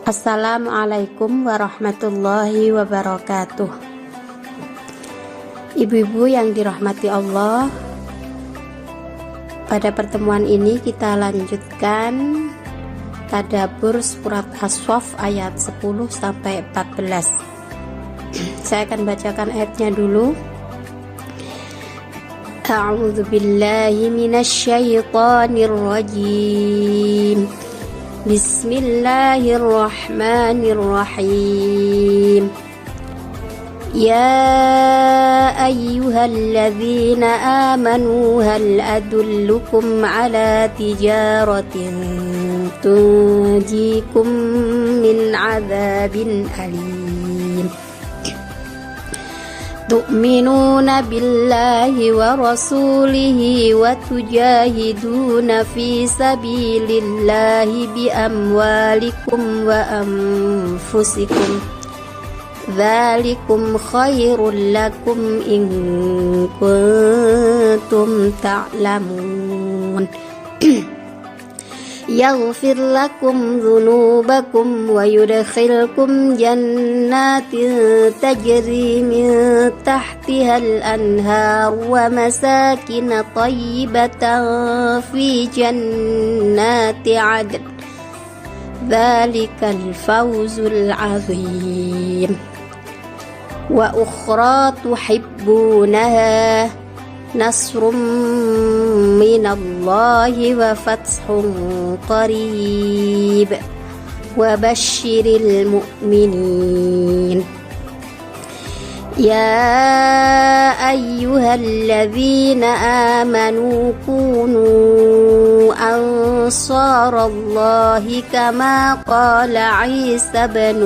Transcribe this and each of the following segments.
Assalamualaikum warahmatullahi wabarakatuh. Ibu-ibu yang dirahmati Allah, pada pertemuan ini kita lanjutkan tadabbur surat As-Saff ayat 10 sampai 14. Saya akan bacakan ayatnya dulu. A'udzu billahi minasy syaithanir rajim. Bismillahirrahmanirrahim. Ya ayyuhalladzina amanu hal adullukum ala tijaratin tunjikum min adzabin alim. Tu'minuna billahi wa rasulihi wa tujahiduna fi sabilillahi bi amwalikum wa anfusikum. Dzalikum khairul lakum in kuntum ta'lamun. Yaghfir lakum dzunubakum wa yudkhilkum jannatin tajri min tahtihal anhar wa masakin thayyibatan fi jannati 'adn. Dzalikal fawzul 'azim. Wa ukhra tuhibbunaha nasrum minallahi wa fathun qarib wa basyiril mu'minin. Ya ayyuhalladzina amanu kunu ansarallahi kama qala Isa ibn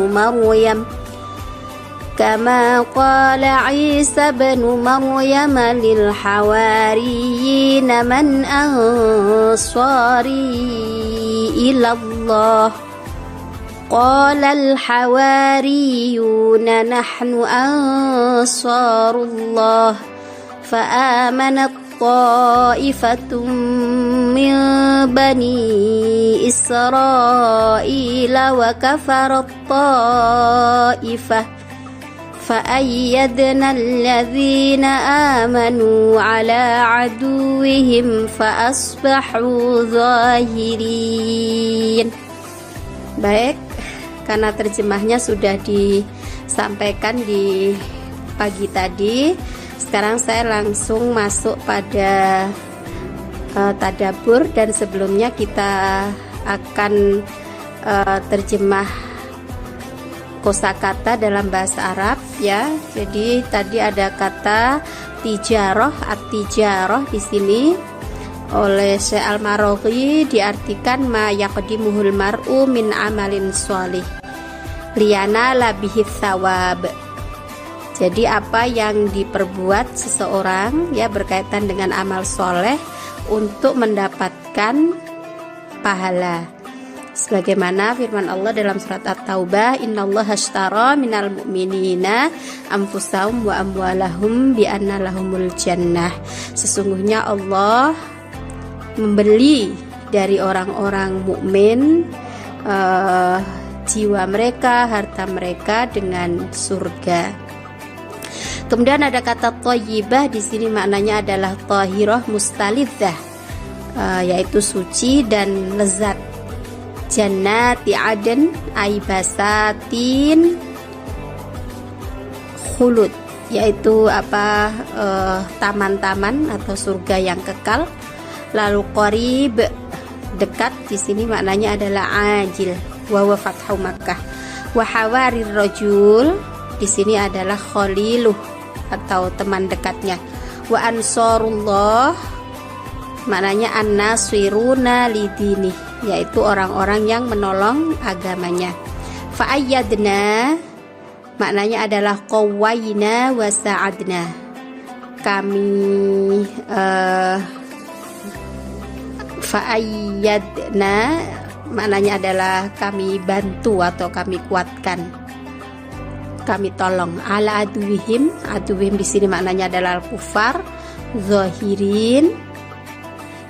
Maryam lil hawariyin man ansari ilallah qala al hawariyuna nahnu ansarullah fa amanat ta'ifatun min bani Israila wa kafarat ta'ifah فأيدنا الذين آمنوا على عدوهم فأصبحوا ظاهرين. Baik, karena terjemahnya sudah disampaikan di pagi tadi, sekarang saya langsung masuk pada tadabbur, dan sebelumnya kita akan terjemah kosakata dalam bahasa Arab ya. Jadi tadi ada kata tijarah, at-tijarah di sini oleh Syekh Al-Maraghi diartikan ma yaqdimuhul mar'u min amalin sholih liyanala bihi tsawab. Jadi apa yang diperbuat seseorang ya berkaitan dengan amal soleh untuk mendapatkan pahala. Sebagaimana firman Allah dalam surat At-Taubah, innallaha ashtara minal mu'minina anfusahum wa amwalahum bi anna lahumul jannah. Sesungguhnya Allah membeli dari orang-orang mukmin jiwa mereka, harta mereka dengan surga. Kemudian ada kata thayyibah di sini, maknanya adalah thahirah mustalidzah, yaitu suci dan lezat. Jannati adn ay basatin khulud, yaitu taman-taman atau surga yang kekal. Lalu qarib, dekat, di sini maknanya adalah ajil wa huwa fathu Makkah. Wa hawarir rajul di sini adalah khaliluh atau teman dekatnya. Wa ansarullah maknanya an-nasiruna lidini, yaitu orang-orang yang menolong agamanya. Fa'ayyadna maknanya adalah qawwayna wa sa'adna, kami fa'ayyadna maknanya adalah kami bantu atau kami kuatkan, kami tolong. Ala aduwihim, aduwihim di sini maknanya adalah kufar. Zahirin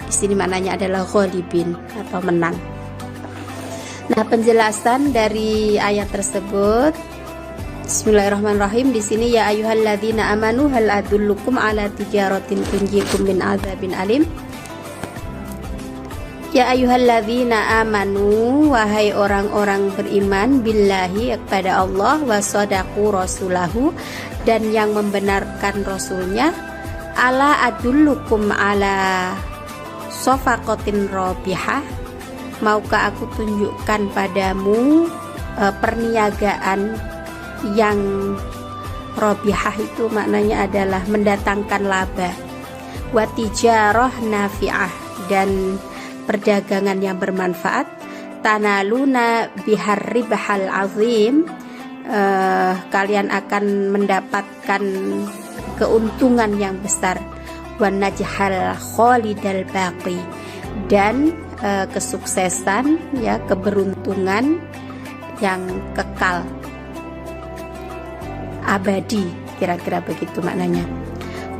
di sini maknanya adalah ghalibin atau menang. Nah, penjelasan dari ayat tersebut, Bismillahirrahmanirrahim. Di sini, ya ayyuhalladzina amanu hal adullukum ala tijaratin tunjikum min adzabin alim. Ya ayyuhalladzina amanu, wahai orang-orang beriman, billahi, kepada Allah, wa sadaqu rasulahu, dan yang membenarkan rasulnya, ala adullukum ala sofaqatin robihah, maukah aku tunjukkan padamu perniagaan yang robihah, itu maknanya adalah mendatangkan laba, wa tijarah nafi'ah, dan perdagangan yang bermanfaat, tanaluna bihar ribahal azim, kalian akan mendapatkan keuntungan yang besar, wan najhal khalidal baqi, dan kesuksesan, ya, keberuntungan yang kekal abadi, kira-kira begitu maknanya.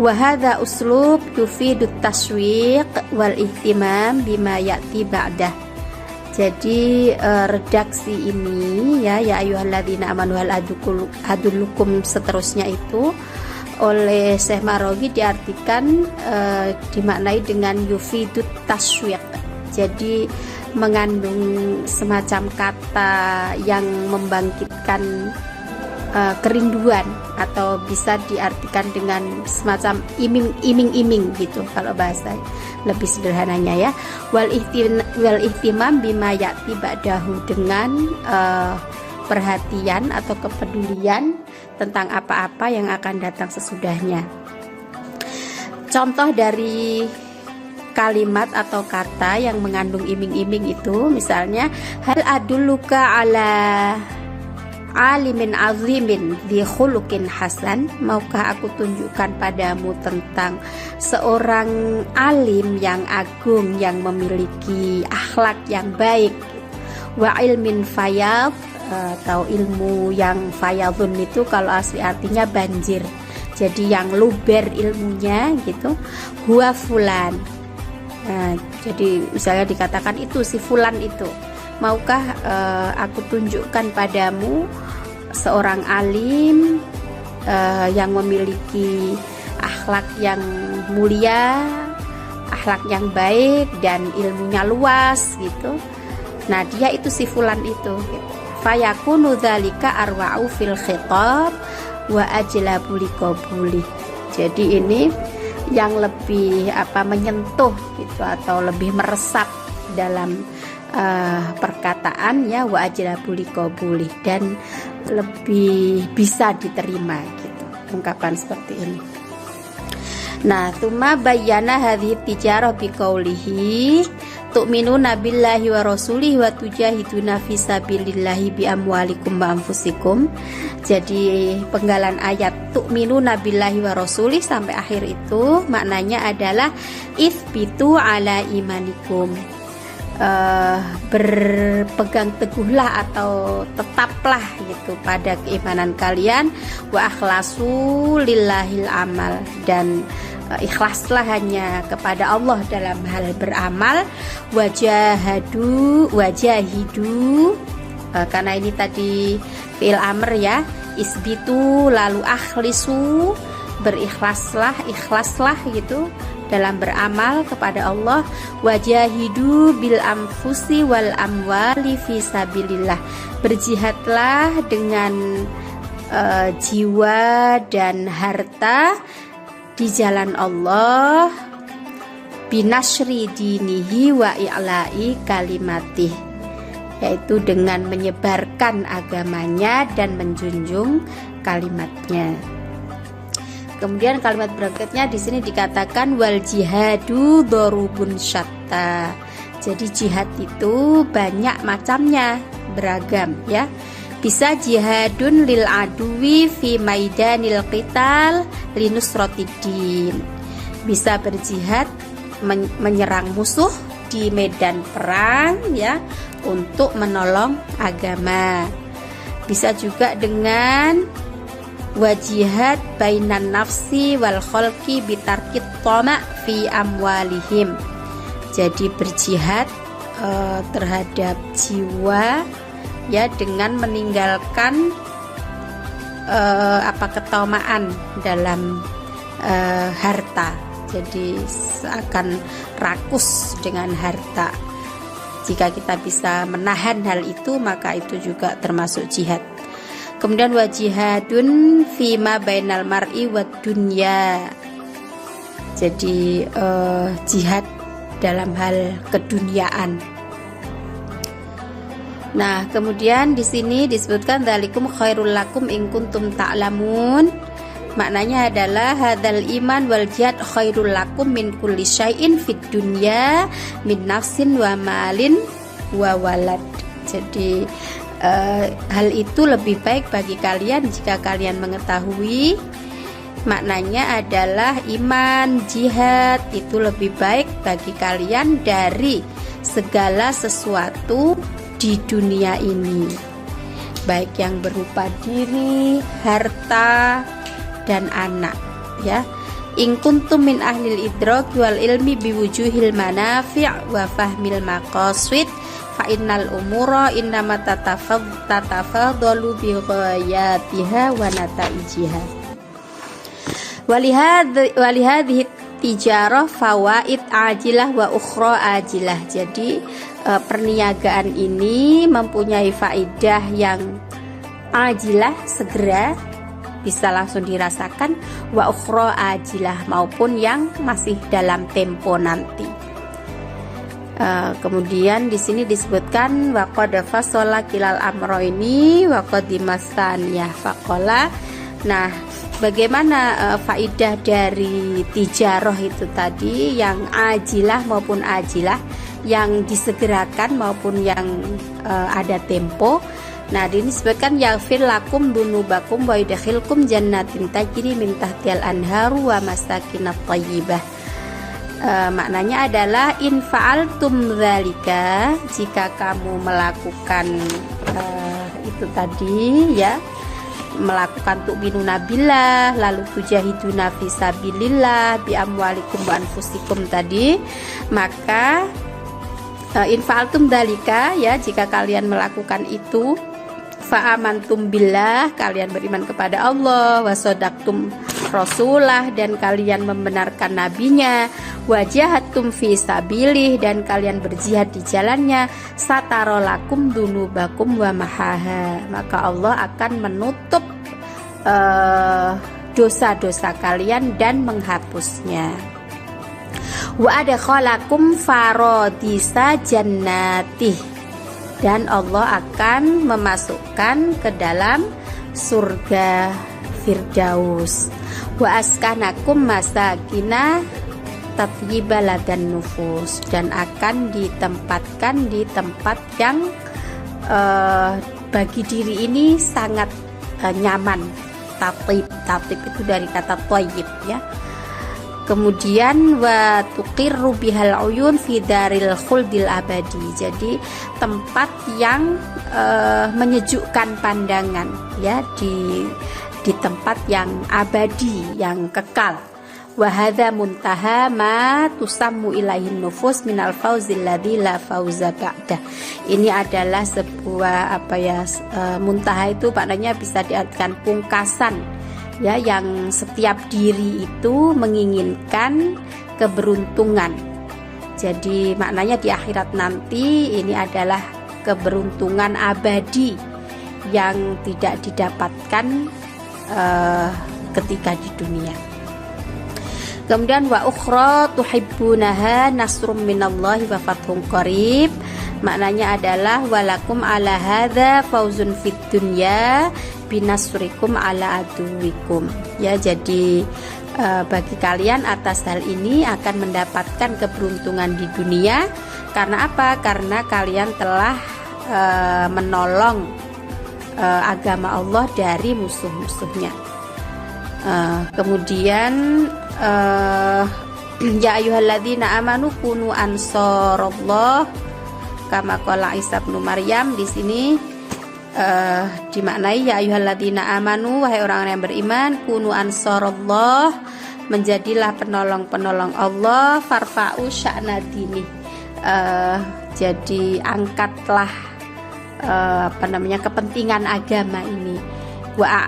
Wa hadza uslub yufidut taswiq wal ihtimam bima ya'ti ba'dah. Jadi redaksi ini, ya ayyuhalladzina amanu hal adullukum seterusnya itu oleh Syekh Marawi diartikan dimaknai dengan yufidut taswiq. Jadi mengandung semacam kata yang membangkitkan kerinduan, atau bisa diartikan dengan semacam iming-iming gitu kalau bahasa lebih sederhananya, ya. Wal ihtimam bima ya'ti ba'dahu, dengan perhatian atau kepedulian tentang apa-apa yang akan datang sesudahnya. Contoh dari kalimat atau kata yang mengandung iming-iming itu, misalnya, hal adulluka ala alimin azimin di khuluqin hasan, maukah aku tunjukkan padamu tentang seorang alim yang agung yang memiliki akhlak yang baik, wa ilmin fayad, atau ilmu yang fayadun itu kalau asli artinya banjir, jadi yang luber ilmunya gitu, huwa fulan. Nah, jadi misalnya dikatakan itu si fulan itu, maukah aku tunjukkan padamu seorang alim yang memiliki akhlak yang mulia, akhlak yang baik, dan ilmunya luas gitu. Nah, dia itu si fulan itu. Fayakunu dzalika arwa'u fil khitab wa ajlabu liqabuli. Jadi ini yang lebih menyentuh gitu, atau lebih meresap dalam perkataan, ya, wa ajlabu liqabuli, dan lebih bisa diterima gitu, ungkapan seperti ini. Nah, tsumma bayyana hadhihi tijarah biqaulihi tu'minuna billahi wa rasulihi wa tujahiduna fi sabilillahi bi amwalikum wa anfusikum. Jadi penggalan ayat tu'minuna billahi wa rasulihi sampai akhir itu maknanya adalah itsbitu ala imanikum, berpegang teguhlah atau tetaplah gitu pada keimanan kalian, wa akhlasu lillahil amal, dan ikhlaslah hanya kepada Allah dalam hal beramal, wajahidu, karena ini tadi fi'il amr, ya, isbitu lalu akhlisu, ikhlaslah gitu dalam beramal kepada Allah, wajahidu bil anfusi wal amwali fi sabilillah, berjihadlah dengan jiwa dan harta di jalan Allah, binasri dinihi wa i'la'i kalimatih, yaitu dengan menyebarkan agamanya dan menjunjung kalimatnya. Kemudian kalimat berikutnya di sini dikatakan wal jihadu dorubun syatta. Jadi jihad itu banyak macamnya, beragam, ya. Bisa jihadun lil aduwi fi maidanil qital linusratiddin. Bisa berjihad menyerang musuh di medan perang, ya, untuk menolong agama. Bisa juga dengan wajihad bainan nafsi wal khalqi bitarkit tama' fi amwalihim. Jadi berjihad terhadap jiwa, ya, dengan meninggalkan ketamaan dalam harta. Jadi akan rakus dengan harta. Jika kita bisa menahan hal itu, maka itu juga termasuk jihad. Kemudian wajihadun fima bainal mar'i wad dunya. Jadi jihad dalam hal keduniaan. Nah, kemudian di sini disebutkan dzalikum khairul lakum in kuntum ta'lamun. Maknanya adalah hadzal iman wal jihad khairul lakum min kulli syai'in fid dunya min nafsin wa malin wa walad. Jadi hal itu lebih baik bagi kalian jika kalian mengetahui. Maknanya adalah iman, jihad itu lebih baik bagi kalian dari segala sesuatu di dunia ini, baik yang berupa diri, harta, dan anak, ya. In kuntum min ahlil idrak wal ilmi biwujuhil manafi' wa fahmil maqasid fa innal umura innama tatafadalu bi ghayatiha wa nataijiha. Walihadhihi tijarah fawaid ajilah wa ukhra ajilah. Jadi perniagaan ini mempunyai faidah yang ajilah, segera bisa langsung dirasakan, wa ukhra ajilah, maupun yang masih dalam tempo nanti. Kemudian di sini disebutkan wa qad fasala kilal amroini wa qadimastaniyah faqala. Nah, bagaimana faidah dari tijarah itu tadi, yang ajilah maupun ajilah, yang disegerakan maupun yang ada tempo. Nah, ini disebutkan yaghfir lakum dunubakum wa yudkhilkum jannatin tajri min tahtihal anharu wa masakinat thayyibah. Maknanya adalah in fa'altum dzalika, jika kamu melakukan itu tadi, ya, melakukan tu'minuna billah, lalu tujahiduna fisabilillah bi amwalikum wa anfusikum tadi, maka in fa'altum dzalika, ya, jika kalian melakukan itu, fa'amantum billah, kalian beriman kepada Allah, wa shadaqtum rasulah, dan kalian membenarkan nabinya, wajahatum fi sabilih, dan kalian berjihad di jalannya, satarolakum dunubakum wa mahaha, maka Allah akan menutup dosa-dosa kalian dan menghapusnya. Wa adkhalakum farodisa jannatih, dan Allah akan memasukkan ke dalam surga Firdaus. Wa askanakum masakina tatyibala dan nufus, dan akan ditempatkan di tempat yang bagi diri ini sangat nyaman. Tatib itu dari kata thayyib, ya. Kemudian wa tuqirru bihal uyun fi daril khuldil abadi, jadi tempat yang menyejukkan pandangan, ya, di tempat yang abadi, yang kekal. Wa hadza muntaha ma tusammu ilaihin nufus minal fauzil ladzi la fauza ba'da. Ini adalah sebuah muntaha itu maknanya bisa diartikan pungkasan, ya, yang setiap diri itu menginginkan keberuntungan. Jadi maknanya di akhirat nanti ini adalah keberuntungan abadi yang tidak didapatkan ketika di dunia. Kemudian wa ukhra tuhibbunaha nasrum minallahi wa fathun qarib, maknanya adalah walakum ala hadza fauzun fid dunya binasrikum ala aduwikum, ya. Jadi bagi kalian atas hal ini akan mendapatkan keberuntungan di dunia. Karena apa? Karena kalian telah menolong agama Allah dari musuh-musuhnya. Kemudian ya ayyuhalladzina amanu kunu ansarallah kama qala Isa bin Maryam. Di sini dimaknai ya ayyuhalladzina amanu, wahai orang yang beriman, kunu ansarallah, menjadilah penolong-penolong Allah, farfa'u sya'na dini, Jadi angkatlah kepentingan agama ini. Wa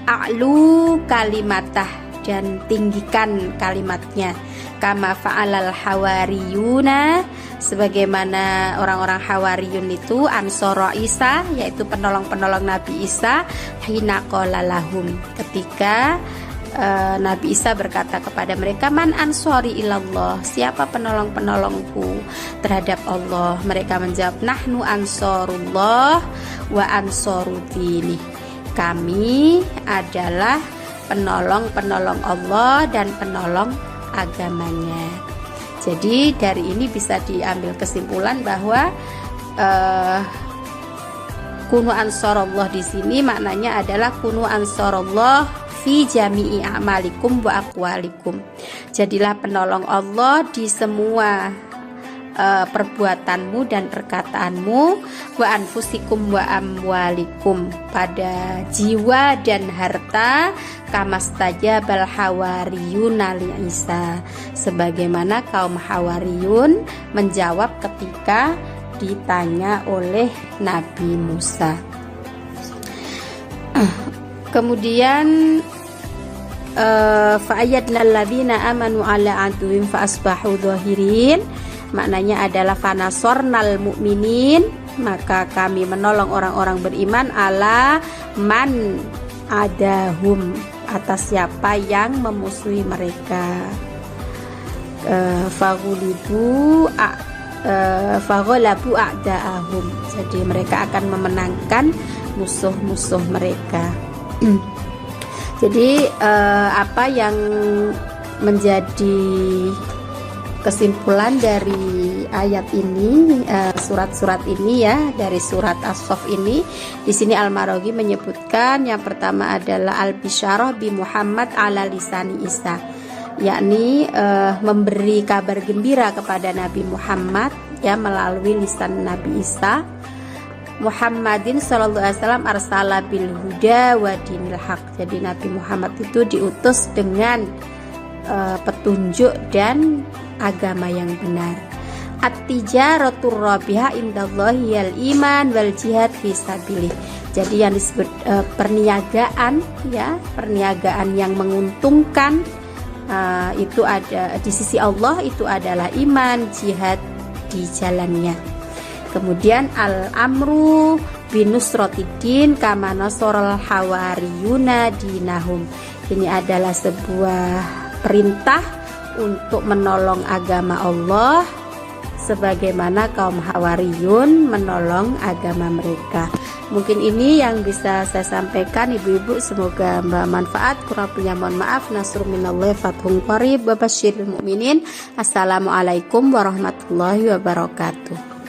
a'lu kalimatah, dan tinggikan kalimatnya. Kama fa'alal hawariyuna, sebagaimana orang-orang hawariyun itu ansoro Isa, yaitu penolong-penolong Nabi Isa, hina qala lahum, ketika Nabi Isa berkata kepada mereka, man ansori ilallah, siapa penolong-penolongku terhadap Allah? Mereka menjawab, nahnu ansorullah wa ansorudini, kami adalah penolong-penolong Allah dan penolong agamanya. Jadi dari ini bisa diambil kesimpulan bahwa kunu ansorullah di sini maknanya adalah kunu ansorullah fi jami'i a'malikum wa aqwalikum. Jadilah penolong Allah di semua perbuatanmu dan perkataanmu, wa anfusikum wa amwalikum, pada jiwa dan harta, kamastajabal hawariyun li Isa, sebagaimana kaum hawariyun menjawab ketika ditanya oleh Nabi Musa. Kemudian fa'ayyadna alladzina amanu ala aduwwin fa asbahu dhahirin, maknanya adalah fanasornal mu'minin, maka kami menolong orang-orang beriman, ala man adahum, atas siapa yang memusuhi mereka. Faghalabu a'da'ahum, jadi mereka akan memenangkan musuh-musuh mereka. Jadi apa yang menjadi kesimpulan dari ayat ini, surat-surat ini ya, dari surat As-Saff ini, di sini Al-Maraghi menyebutkan yang pertama adalah al-bisyarah bi Muhammad ala lisani Isa, yakni memberi kabar gembira kepada Nabi Muhammad ya melalui lisan Nabi Isa. Muhammadin sallallahu alaihi wasallam arsala bil huda wa dinil haq, jadi Nabi Muhammad itu diutus dengan petunjuk dan agama yang benar. At-tijaratur rabiha indallahi al iman wal jihad fi sabilih, jadi yang disebut perniagaan ya, perniagaan yang menguntungkan itu ada di sisi Allah, itu adalah iman, jihad di jalannya. Kemudian al-amru binusrotidin kama nasorul hawariyuna dinahum, ini adalah sebuah perintah untuk menolong agama Allah sebagaimana kaum hawariyun menolong agama mereka. Mungkin ini yang bisa saya sampaikan ibu-ibu, semoga bermanfaat. Kurang lebihnya mohon maaf. Nasrun minallahi fathun qarib wa basyiril mu'minin. Assalamualaikum warahmatullahi wabarakatuh.